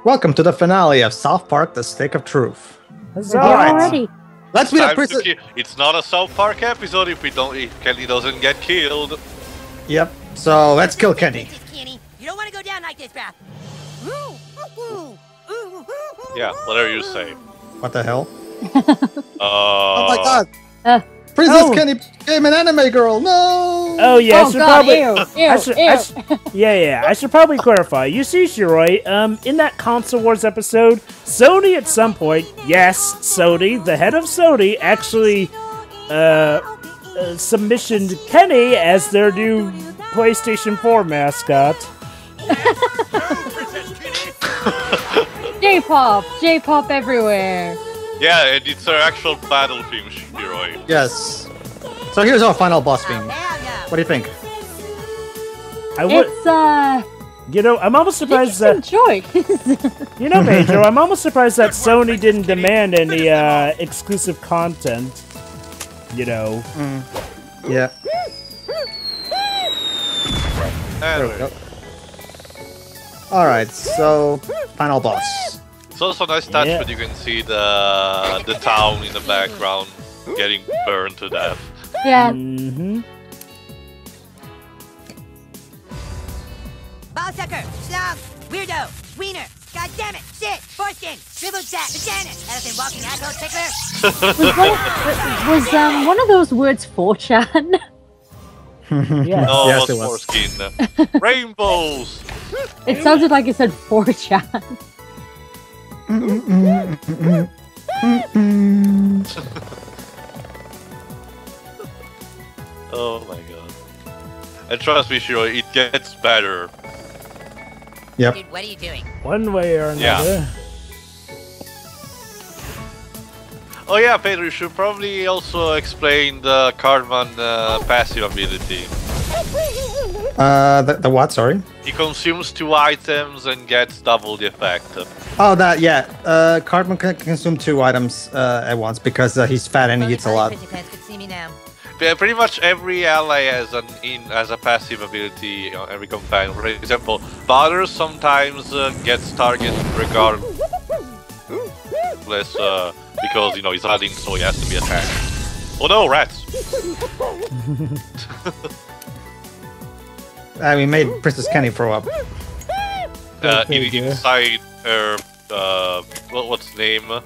Welcome to the finale of South Park: The Stick of Truth. Huzzah. Already. Let's meet a princess. It's not a South Park episode if Kenny doesn't get killed. Yep. So let's kill Kenny. Kenny, you don't want to go down like this, bruh. Yeah, whatever you say. What the hell? Oh my God! Princess Kenny became an anime girl. No. Oh yeah, I should probably clarify. You see, Shiroi, in that Console Wars episode, Sony at some point, yes, Sony, the head of Sony, actually submissioned Kenny as their new PlayStation 4 mascot. J-pop everywhere. Yeah, and it's our actual battle theme, Shiroi. Yes. So here's our final boss theme. What do you think? You know, I'm almost surprised that. Enjoy. You know, Pedro, I'm almost surprised that Sony didn't demand any exclusive content. You know. Yeah. There we go. Alright, so final boss. It's also a nice touch, but you can see the town in the background getting burned to death. Yeah. Ballsucker, slug, weirdo, wiener, goddammit, shit, foreskin, shriveled sack, vagina, elephant walking asshole tickler. Was one of those words 4chan? Yes. No, Yes, it it was. foreskin. Rainbows! It sounded like it said 4chan. Oh my god. And trust me, Shiro, it gets better. Yep. Dude, what are you doing? One way or another. Yeah. Oh yeah, Pedro, you should probably also explain the Cardman passive ability. The what? Sorry. He consumes 2 items and gets double the effect. Oh, that, yeah. Cartman can consume 2 items at once because he's fat and he eats a lot. Yeah, pretty much every ally has a passive ability, you know, every companion. For example, Butter sometimes gets target regardless, because, you know, he's hiding, so he has to be attacked. Oh no, rats! We made Princess Kenny throw up. Inside her, what's the name?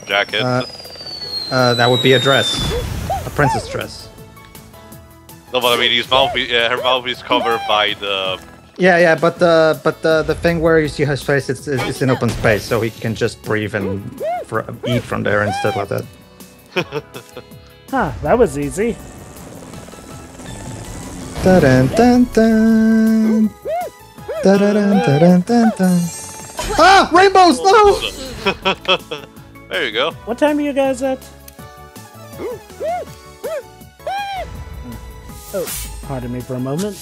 Jacket? That would be a dress. A princess dress. No, but I mean, his mouth, her mouth is covered by the... Yeah, but the thing where you see her face, it's in open space, so he can just breathe and eat from there instead like that. Huh, that was easy. Dun dun dun. Dun dun dun dun dun. Ah! Rainbows! No! There you go. What time are you guys at? Oh, pardon me for a moment.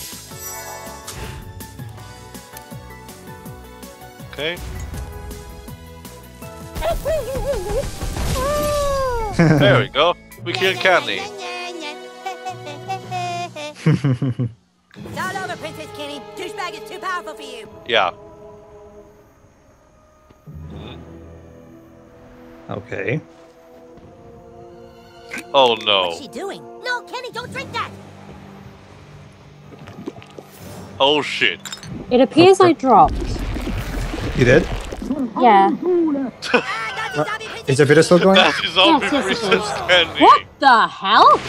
Okay. There we go. We killed Candy. It's all over, Princess Kenny. Douchebag is too powerful for you. Yeah. Okay. Oh no. What's she doing? No, Kenny, don't drink that. Oh shit. It appears I dropped. You did? Yeah. Is the video still going? That is zombie Yes, it Princess is. Kenny. What the hell?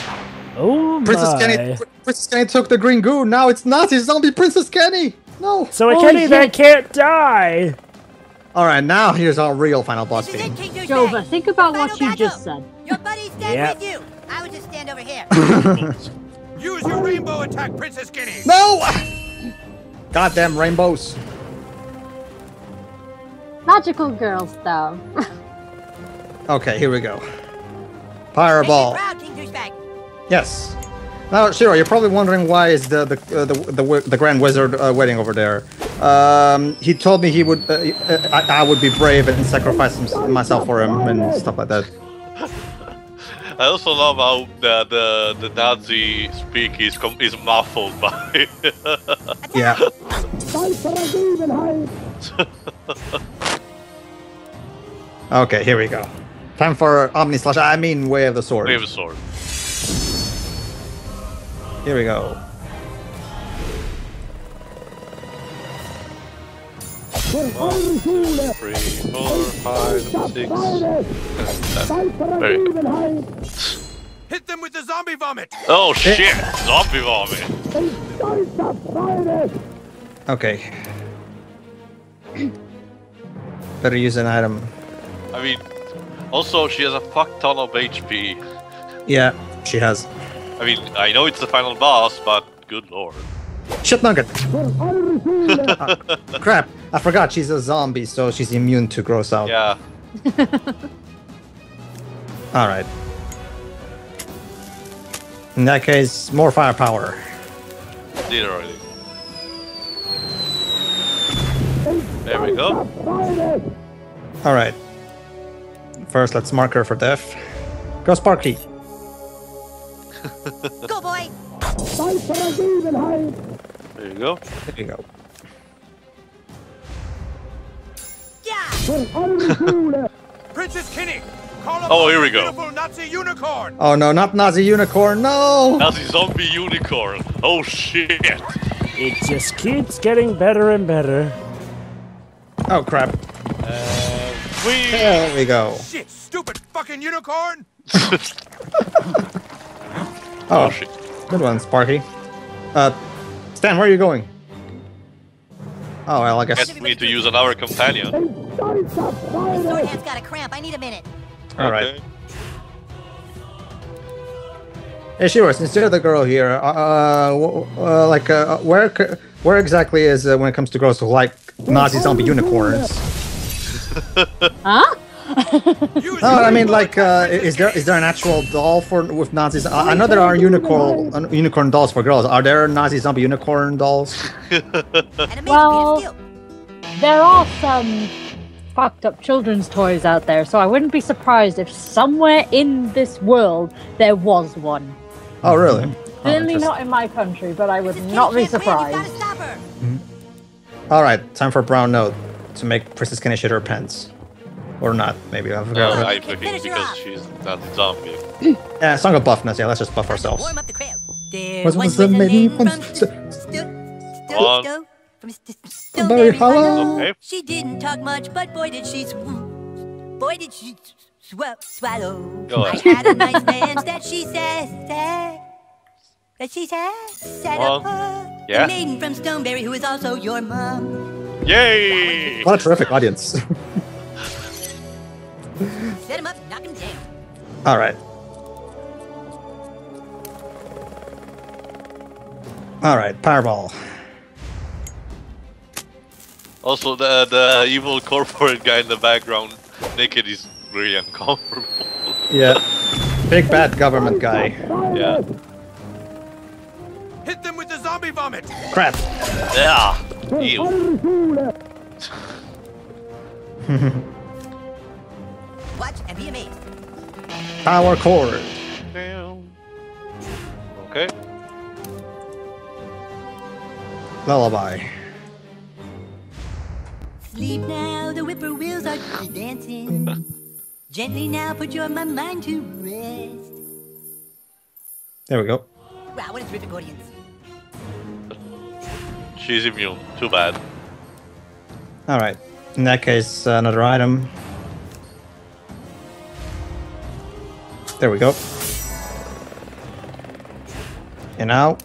Oh my. Princess Kenny took the green goo. Now it's not. It's zombie Princess Kenny. No. So a Kenny that can't die. All right, now here's our real final boss This is theme. it, King Douchebag. Jova, think about what Final you just battle. said. Your buddies stand Yep. with you. I would just stand over here. Use your rainbow attack, Princess Kenny! No! Goddamn rainbows. Magical girl stuff. Okay, here we go. Make Fireball. you proud, King Douchebag. Yes. Now, Shiro, you're probably wondering why is the Grand Wizard waiting over there. He told me he would, I would be brave and sacrifice myself for him and stuff like that. I also love how the Nazi speak is muffled by. Yeah. Okay, here we go. Time for Omni Slash. I mean, Way of the Sword. We have a sword. Here we go. One, 2, 3, 4, 5, 6, 7. Very good. Hit them with the zombie vomit. Oh shit! Zombie vomit. Okay. Better use an item. I mean, also she has a fuck ton of HP. Yeah, she has. I mean, I know it's the final boss, but good lord. Shit nugget! Crap, I forgot she's a zombie, so she's immune to gross out. Yeah. Alright. In that case, more firepower. Literally. There we go. Alright. First, let's mark her for death. Go Sparky! Go, boy. There you go. There you go. Yeah. Princess Kenny, call up Oh, here we the go. beautiful Nazi unicorn. Oh no, not Nazi unicorn, no! Nazi zombie unicorn. Oh shit. It just keeps getting better and better. Oh crap. We. There we go. Shit, stupid fucking unicorn. Oh, shit. good one, Sparky. Stan, where are you going? Oh, well, I guess. Guess we need to use another companion. My sword hand's got a cramp. I need a minute. Alright. Okay. Hey, Shiro, since you're the girl here, where exactly is when it comes to girls who like Nazi zombie unicorns? Huh? Use No, your I mean, rainbow like, attack, is Princess there an actual doll with Nazis? I know there are unicorn dolls for girls. Are there Nazi zombie unicorn dolls? And a Well- skill. There are some fucked up children's toys out there, so I wouldn't be surprised if somewhere in this world there was one. Oh, really? Certainly not in my country, but I would Princess not Kenny be can't win. You've surprised. gotta stop her. All right, time for Brown Note to make Princess Kenny shit her pants, or not? Maybe I No, forgot. I Finish think her because off. she's not a zombie. Yeah, song of buffness. Yeah, let's just buff ourselves. Warm up the crowd. There Was once the was a lady lady from from One. Very hollow. Okay. She didn't talk much, but boy did she swallow. Go I on. had a nice dance that she set Well, up her. yeah. The maiden from Stoneberry who is also your mom. Yay! What a terrific audience. Set him up, knock him down. All right. All right, Powerball. Also, the evil corporate guy in the background, naked, is really uncomfortable. Yeah. Big bad government guy. Yeah. Hit them with the zombie vomit. Crap. Yeah. Ew. Watch and be amazed. Power cord. Damn. Okay. Lullaby. Sleep now, the whippoorwills are dancing. Gently now, put your mind to rest. There we go. Wow, what a terrific audience. She's immune. Too bad. All right. In that case, another item. There we go. And now,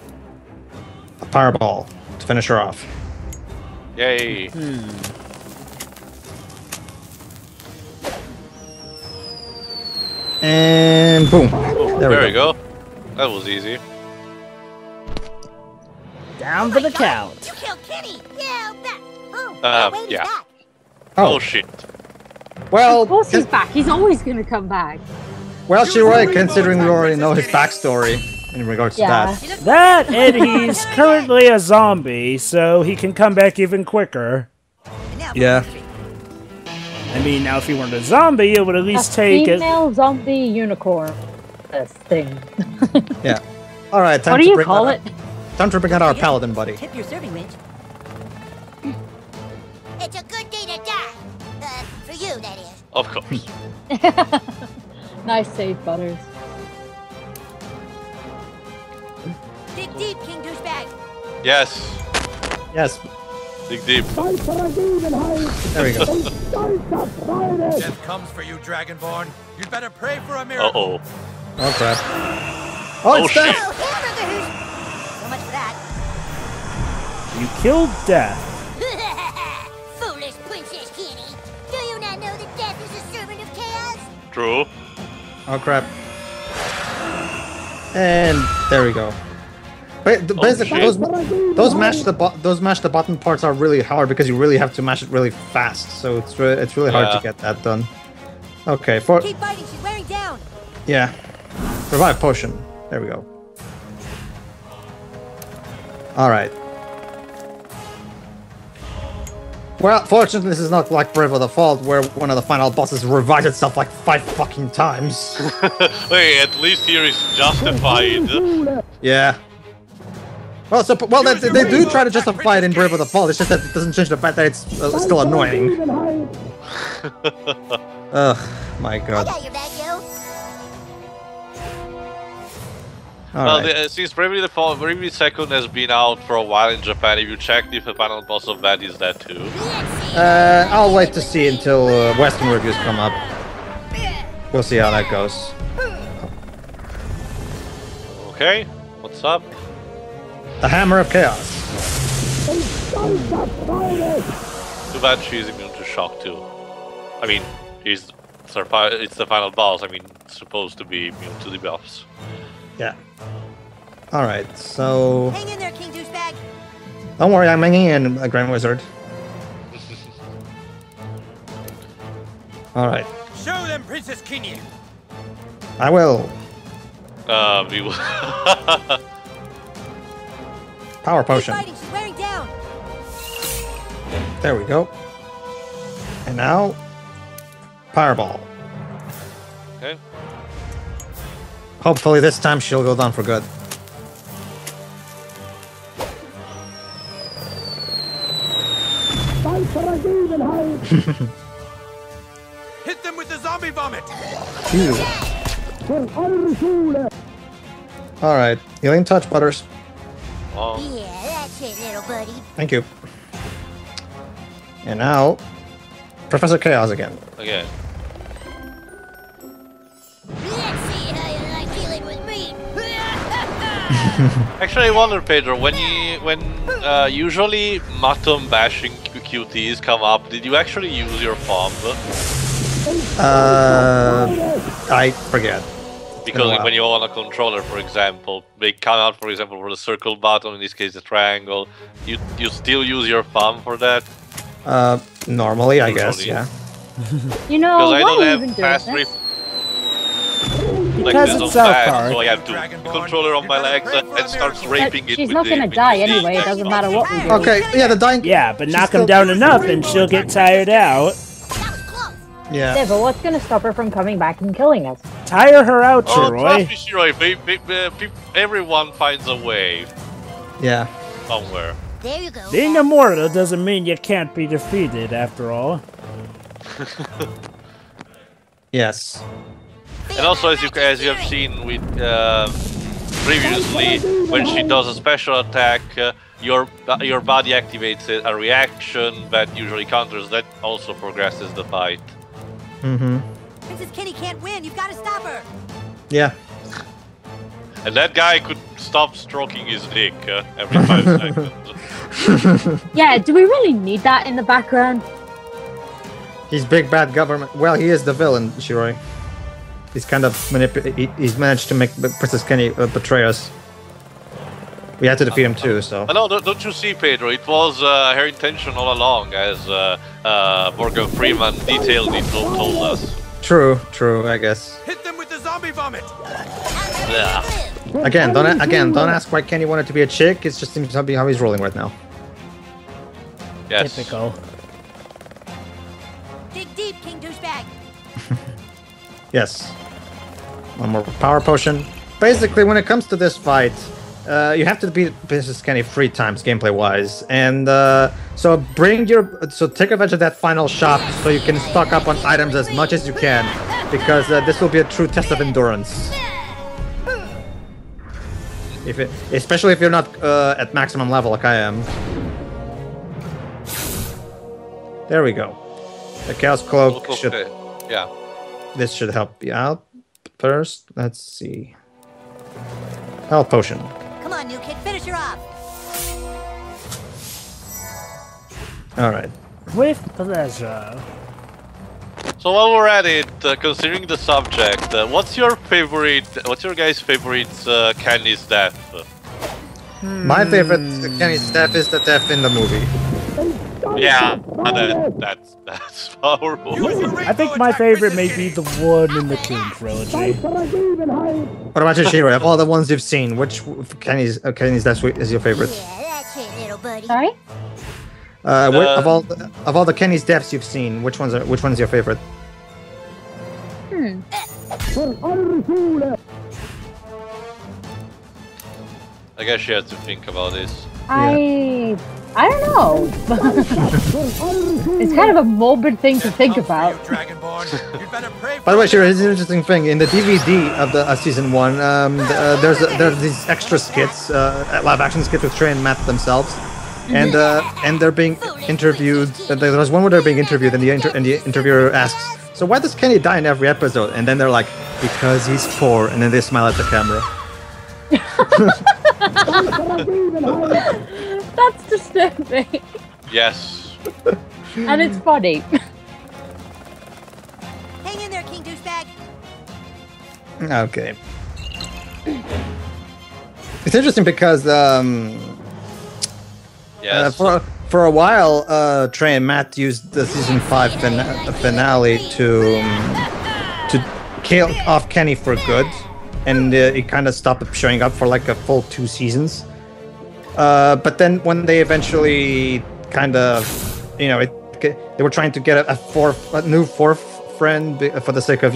a Powerball to finish her off. Yay. And boom. There we go. That was easy. Down for the count. You killed Kenny! Yeah, that. Oh, wait, he's yeah. back. Oh shit. Well, Of course he's back. He's always gonna come back. well, Shiroi, considering we already know his backstory in regards to Yeah. that. That, and he's currently a zombie, so he can come back even quicker. And now, Yeah. I mean, now if he weren't a zombie, it would at A least take it. female zombie unicorn. This thing. Yeah. All right, time What to do you bring call out, it? Time to bring out our paladin buddy. Tip your serving wench. It's a good day to die. For you, that is. Of course. Nice save, Butters. Dig deep, King Douchebag. Yes. Yes. Dig deep. There we go. Death comes for you, Dragonborn. You'd better pray for a miracle. Uh-oh. Oh crap. Oh, it's shit. death. Oh, hamburgers! So much for that. You killed Death. Foolish Princess Kenny. Do you not know that death is a servant of chaos? True. Oh crap. And there we go. Basically, shit. those mash the button parts are really hard because you really have to mash it really fast. So it's really hard Yeah. to get that done. Okay, Keep fighting, she's wearing down. yeah, revive potion. There we go. All right. Well, fortunately, this is not like Brave of the Fault, where one of the final bosses revives itself like 5 fucking times. Hey, at least here is justified. Yeah. Well, they do try to justify it in Brave of the Fall. It's just that it doesn't change the fact that it's still annoying. Ugh, my I god. got your back, yo. Alright. Since Bravely Default, Bravely Second has been out for a while in Japan, if you checked if the final boss of that is that too. I'll wait to see until Western reviews come up. We'll see how that goes. Okay, what's up? The Hammer of Chaos. Too bad she's immune to shock too. I mean, it's the final boss. I mean, it's supposed to be immune to the buffs. Yeah. Alright, so... Hang in there, King Douchebag. Don't worry, I'm hanging in, Grand Wizard. Alright, Show them Princess Kenny. I will. We will. Power Keep Potion. fighting, she's wearing down. There we go. And now... Fireball. Okay. Hopefully this time she'll go down for good. Hit them with the zombie vomit. Alright, healing touch, Butters. Oh, Yeah, that's it, little buddy. Thank you. And now... Professor Chaos again. again. Let's see how you like dealing with me. Actually, I wonder, Pedro, when usually Matum bashing QTs come up, did you actually use your thumb? I forget. Because Wow. when you're on a controller, for example, they come out, for example, for the circle button, in this case the triangle, you still use your thumb for that? Normally, I guess, Usually. yeah. You know, Because I why don't are you have even doing fast this? rip. Because there's it's no South fast, Park. so I have to Dragonborn, controller on you my better legs pray and for a starts miracle. raping it She's with not the, gonna with die the anyway, it Xbox. doesn't matter what we do. Okay, yeah, the dying... Yeah, but knock still- him down enough and she'll get tired out. That was close. Yeah, Yeah. but what's gonna stop her from coming back and killing us? Tire her out, Oh, Shiroi. trust me, Shiroi, everyone finds a way Yeah. somewhere. There you go. Being immortal doesn't mean you can't be defeated, after all. Yes. And also, as you have seen with previously, when she does a special attack, your body activates a reaction that usually counters. That also progresses the fight. Mm-hmm. Princess Kenny can't win. You've got to stop her. Yeah. And that guy could stop stroking his dick every 5 seconds. Yeah, do we really need that in the background? He's big bad government. Well, he is the villain, Shiroi. He's kind of he's managed to make Princess Kenny betray us. We had to defeat him too, so... No, don't you see, Pedro? It was her intention all along, as Morgan Freeman detailed it, told us. True, I guess. Hit them with the zombie vomit. Yeah. Again, don't ask why Kenny wanted to be a chick. It just seems to be how he's rolling right now. Yes. Typical. Dig deep, King Douchebag. Yes. One more power potion. Basically, when it comes to this fight, you have to beat Princess Kenny 3 times gameplay-wise, and So take advantage of that final shop so you can stock up on items as much as you can, because this will be a true test of endurance. Especially if you're not at maximum level like I am. There we go. The Chaos Cloak should... Yeah. This should help you out. First, let's see. Health potion. Come on, new kid, finish her off. Alright. With pleasure. So while we're at it, considering the subject, what's your guys' favorite Kenny's death? My favorite Kenny's death is the death in the movie. Yeah, that's powerful. I think my favorite may be the one in the King trilogy. What about you, Shiro? Of all the ones you've seen, which Kenny's death is your favorite? Yeah, that's it, little buddy. Sorry? Of all the Kenny's deaths you've seen, which one's your favorite? I guess you have to think about this. I don't know. It's kind of a morbid thing to think about. By the way, Shiro, here's an interesting thing. In the DVD of the season 1, there's these extra skits, live-action skits with Trey and Matt themselves, and they're being interviewed. There's one where they're being interviewed, and the interviewer asks, "So why does Kenny die in every episode?" And then they're like, "Because he's poor," and then they smile at the camera. That's disturbing. Yes. And it's funny. Hang in there, King Douchebag. Okay. It's interesting because Yes. for a while, Trey and Matt used the season 5 finale to kill off Kenny for good, and it kind of stopped showing up for like a full 2 seasons. But then when they eventually kind of, they were trying to get a new fourth friend for the sake of,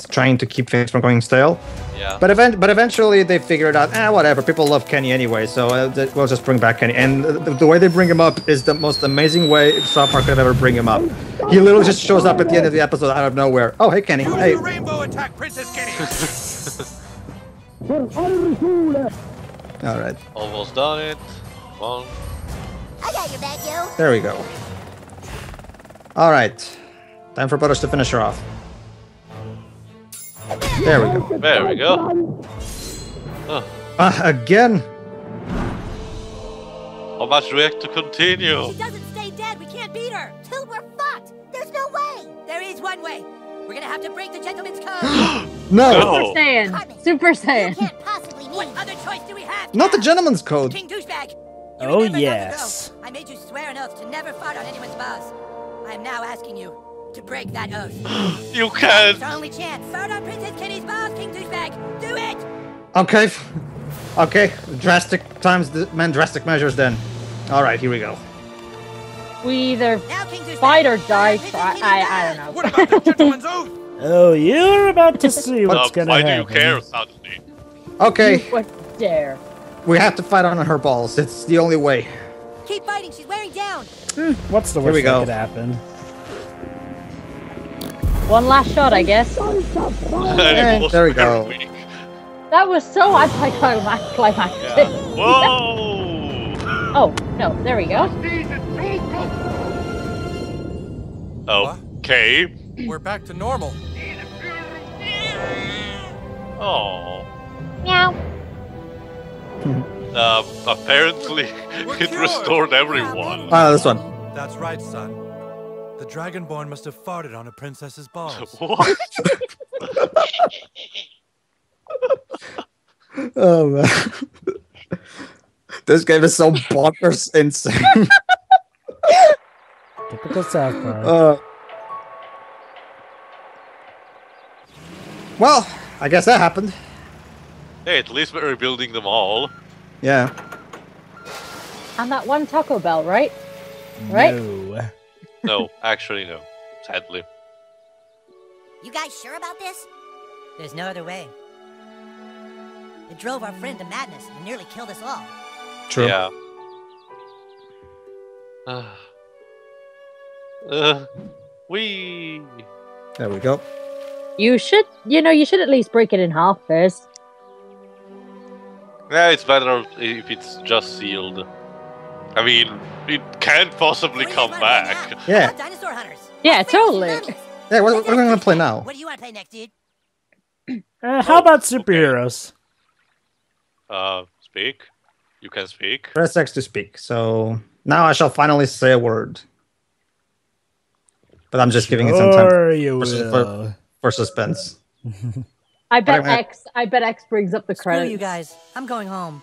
trying to keep things from going stale. Yeah. But eventually they figured out, whatever, people love Kenny anyway, so we'll just bring back Kenny. And the way they bring him up is the most amazing way South Park could ever bring him up. He literally just shows up at the end of the episode out of nowhere. Oh, hey, Kenny. Hey. Rainbow attack, Princess Kenny. All right. Almost done it. One. I got your back, yo. There we go. All right. Time for Butters to finish her off. There we go. There we go. Oh. Again? How much do we have to continue? She doesn't stay dead. We can't beat her. Till we're fucked. There's no way. There is one way. We're gonna have to break the gentleman's code. No. Super Saiyan. Super Saiyan. You can't possibly mean. What other choice do we have? Not the gentleman's code. King Douchebag. You Oh, remember long yes. ago, I made you swear an oath to never fart on anyone's boss. I am now asking you to break that oath. You can't. It's our only chance. Fart on Princess Kenny's boss, King Douchebag. Do it. Okay. Okay. Drastic measures then. All right, here we go. We either Now, King Douchebag. fight or die. Fart on Princess I Kenny's don't know. What about the gentleman's oath? Oh, you're about to see what's gonna Why happen. do you care suddenly? Okay. You would dare. We have to fight on her balls. It's the only way. Keep fighting. She's wearing down. What's the Here we worst that go. could happen? One last shot, I guess. There we go. That was so anticlimactic. Yeah. Whoa! Oh, no, there we go. Okay. We're back to normal. Oh. Meow. Apparently, it restored everyone. This one. That's right, son. The Dragonborn must have farted on a princess's balls. What? Oh man. This game is so bonkers insane. Typical South Park. Well, I guess that happened. Hey, at least we're rebuilding them all. Yeah. And that one Taco Bell, right? Right? No. No, actually no. Sadly. You guys sure about this? There's no other way. It drove our friend to madness and nearly killed us all. True. Yeah. We. There we go. You should at least break it in half first. Yeah, it's better if it's just sealed. I mean, it can't possibly come back. Yeah. Dinosaur hunters. Yeah, totally. Yeah, what are we going to play now? What do you want to play next, dude? How about superheroes? Speak. You can speak. Press X to speak. So now I shall finally say a word. But I'm just giving it some time You will. for suspense. I bet X brings up the Screw credits. you guys. I'm going home.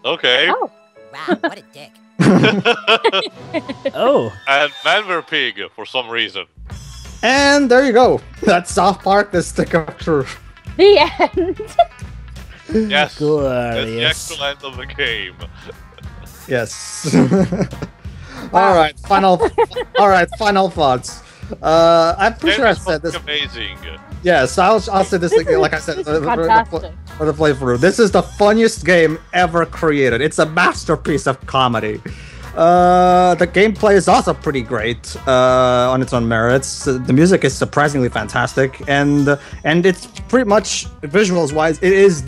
Okay. Oh. Wow, what a dick. Oh. And Manver Pig for some reason. And there you go. That's South Park, the stick of truth. The end. Yes. Glorious. That's the actual end of the game. Yes. All right, final thoughts. I'm pretty sure I said this. Amazing. Yes, I'll say this like I said for the playthrough. This is the funniest game ever created. It's a masterpiece of comedy. The gameplay is also pretty great on its own merits. The music is surprisingly fantastic, and it's pretty much visuals wise. It is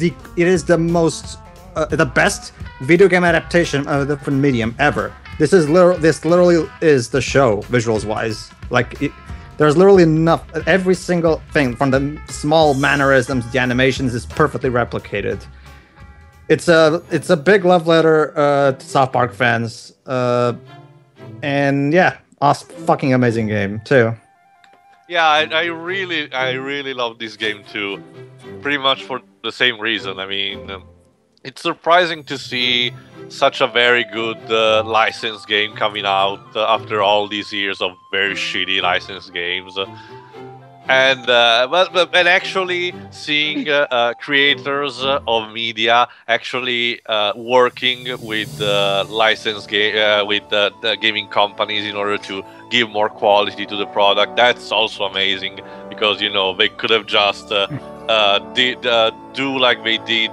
the most the best video game adaptation of a different medium ever. This literally is the show visuals wise. There's literally enough. Every single thing from the small mannerisms, the animations is perfectly replicated. It's a big love letter to South Park fans, and yeah, fucking amazing game too. Yeah, I really love this game too, pretty much for the same reason. I mean, it's surprising to see such a very good licensed game coming out after all these years of very shitty licensed games. And but actually seeing creators of media actually working with licensed game with the gaming companies in order to give more quality to the product, that's also amazing, because they could have just do like they did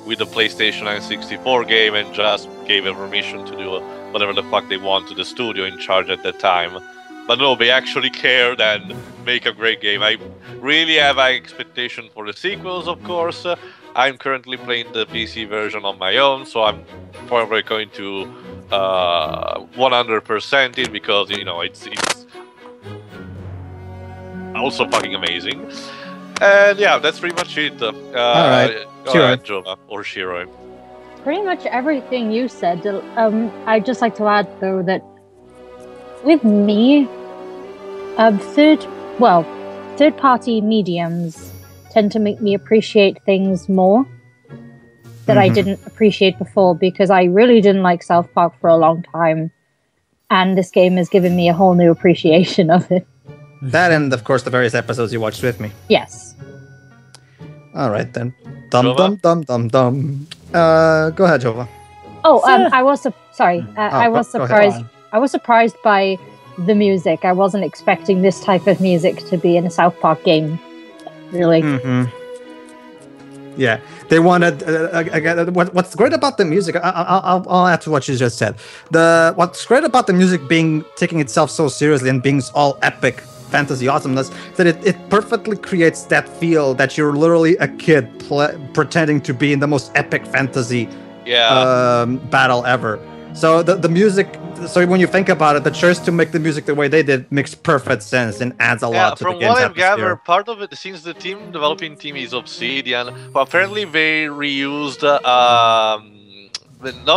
with the PlayStation 64 game and just gave them permission to do whatever the fuck they want to the studio in charge at that time. But no, they actually cared and make a great game. I really have high expectation for the sequels, of course. I'm currently playing the PC version on my own, so I'm probably going to 100% it, because it's also fucking amazing. And yeah, that's pretty much it. All right, Jova or Shiro. Pretty much everything you said. I'd just like to add though that with me, third-party mediums tend to make me appreciate things more that I didn't appreciate before, because I really didn't like South Park for a long time, and this game has given me a whole new appreciation of it. That and of course the various episodes you watched with me. Yes. All right then. Go ahead, Jova. Oh, I was surprised. I was surprised by the music. I wasn't expecting this type of music to be in a South Park game. Really. Mm-hmm. Yeah, they wanted. What's great about the music? I'll add to what you just said. What's great about the music taking itself so seriously and being all epic fantasy awesomeness, that it perfectly creates that feel that you're literally a kid pretending to be in the most epic fantasy battle ever. So the music. So when you think about it, the choice to make the music the way they did makes perfect sense and adds a lot to the game's From what I've atmosphere. gathered, part of it, since the developing team is Obsidian, well, apparently they reused, not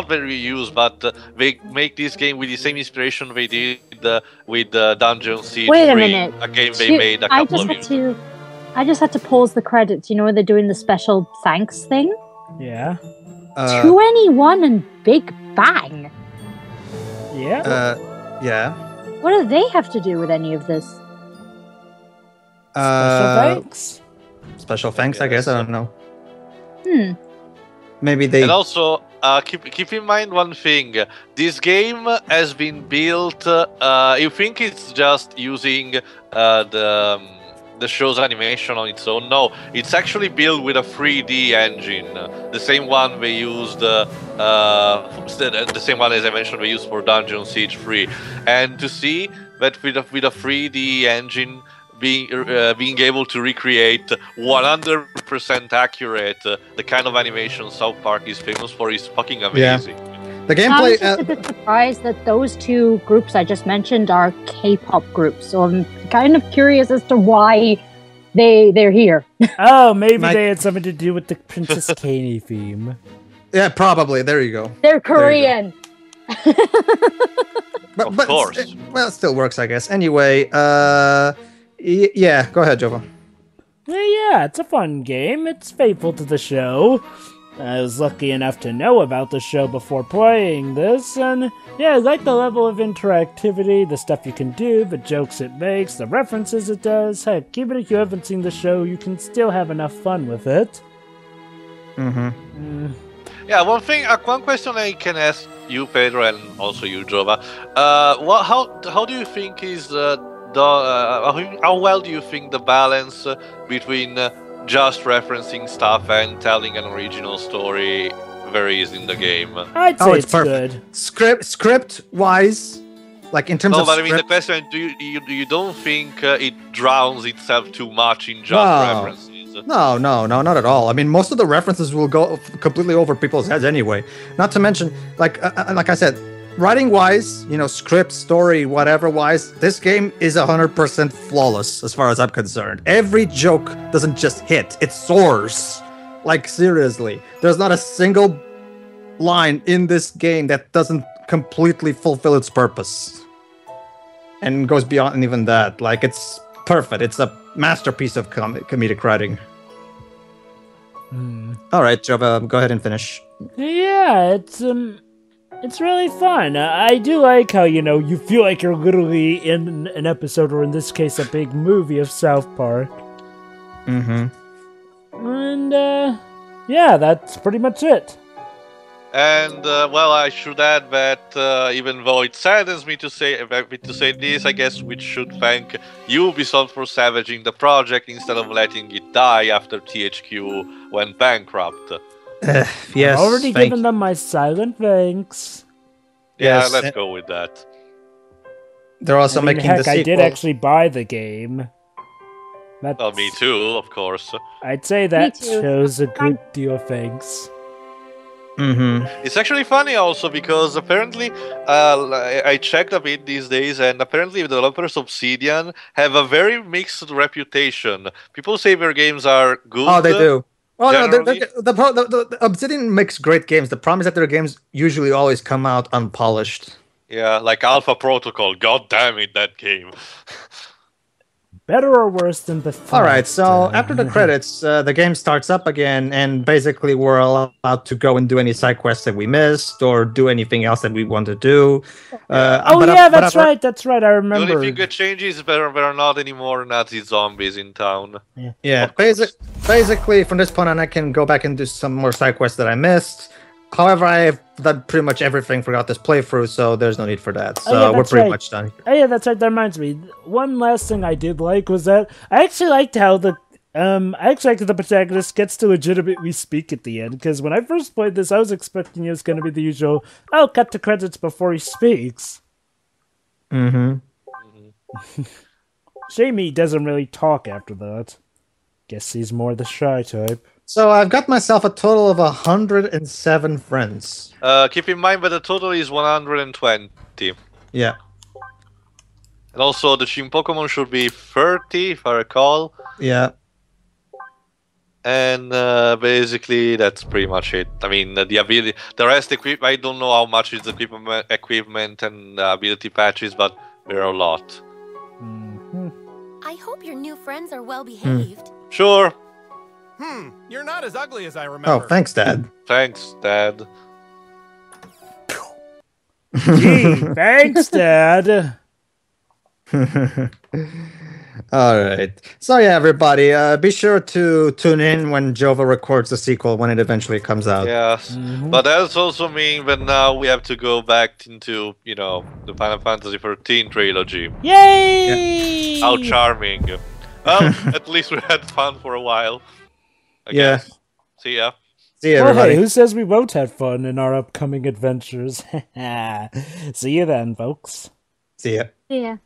very reused, but they make this game with the same inspiration they did with Dungeon Siege 3, Wait a minute. a game they made a couple of years ago. I just had to pause the credits. You know when they're doing the special thanks thing? Yeah. 2NE1 and Big Bang. Yeah. Yeah. What do they have to do with any of this? Special thanks. Special thanks, I guess. I don't know. Maybe they. And also, keep in mind one thing. This game has been built. You think it's just using the the show's animation on its own. No, it's actually built with a 3D engine, the same one they used, the same one as I mentioned they used for Dungeon Siege 3. And to see that with a 3D engine being able to recreate 100% accurate the kind of animation South Park is famous for is fucking amazing. The gameplay. I'm just a bit surprised that those two groups I just mentioned are K-pop groups. So I'm kind of curious as to why they're here. Oh, maybe they had something to do with the Princess Kanye theme. Yeah, probably. There you go. They're Korean. Of course. Well, it still works, I guess. Anyway, yeah, go ahead, Jova. Yeah, it's a fun game. It's faithful to the show. I was lucky enough to know about the show before playing this, and yeah, I like the level of interactivity, the stuff you can do, the jokes it makes, the references it does. Heck, even if you haven't seen the show, you can still have enough fun with it. Yeah, one question I can ask you, Pedro, and also you, Jova. How do you think is how well do you think the balance between just referencing stuff and telling an original story varies in the game? I'd say it's perfect. Good. Script-wise, like in terms of. No, but I mean the question: do you don't think it drowns itself too much in just references? No, not at all. I mean, most of the references will go completely over people's heads anyway. Not to mention, like I said, writing-wise, script, story, whatever-wise, this game is 100% flawless as far as I'm concerned. Every joke doesn't just hit; it soars. Like seriously, there's not a single line in this game that doesn't completely fulfill its purpose, and goes beyond even that. Like it's perfect. It's a masterpiece of comedic writing. All right, Jova, go ahead and finish. Yeah, it's really fun. I do like how, you feel like you're literally in an episode, or in this case, a big movie of South Park. And, yeah, that's pretty much it. And, well, I should add that even though it saddens me to say this, I guess we should thank Ubisoft for savaging the project instead of letting it die after THQ went bankrupt. Yes, I've already given them my silent thanks. Yeah, Yes, let's go with that. They're also making the sequel. I did actually buy the game. Well, me too, of course. I'd say that shows a good deal of thanks. It's actually funny also because apparently I checked a bit these days, and apparently the developers Obsidian have a very mixed reputation. People say their games are good. Oh, they do. Oh no, the Obsidian makes great games. The problem is that their games usually always come out unpolished. Yeah, like Alpha Protocol. God damn it, that game. Better or worse than Bethesda? Alright, so after the credits, the game starts up again, and basically we're allowed to go and do any side quests that we missed, or do anything else that we want to do. That's right, I remember. The only thing that changes is there are not any more Nazi zombies in town. Yeah, basically from this point on I can go back and do some more side quests that I missed. However, I have done pretty much everything throughout this playthrough, so there's no need for that. So we're pretty much done. Oh yeah, that's right. That reminds me. One last thing I did like was that I actually liked how the protagonist gets to legitimately speak at the end. Because when I first played this, I was expecting it was going to be the usual, cut to credits before he speaks. Shame he doesn't really talk after that. Guess he's more the shy type. So I've got myself a total of 107 friends. Keep in mind that the total is 120. Yeah. And also the team Pokemon should be 30, if I recall. Yeah. And basically that's pretty much it. I mean, the ability, the rest I don't know how much is equipment and ability patches, but there are a lot. I hope your new friends are well behaved. Sure. You're not as ugly as I remember. Oh, thanks, Dad. Thanks, Dad. Gee, thanks, Dad. All right. So yeah, everybody, be sure to tune in when Jova records the sequel when it eventually comes out. Yes, but that also means that now we have to go back into, the Final Fantasy XIII trilogy. Yay! How charming. Well, at least we had fun for a while. I guess. See ya. See you, Well, everybody. hey, who says we won't have fun in our upcoming adventures? See you then, folks. See ya. Yeah.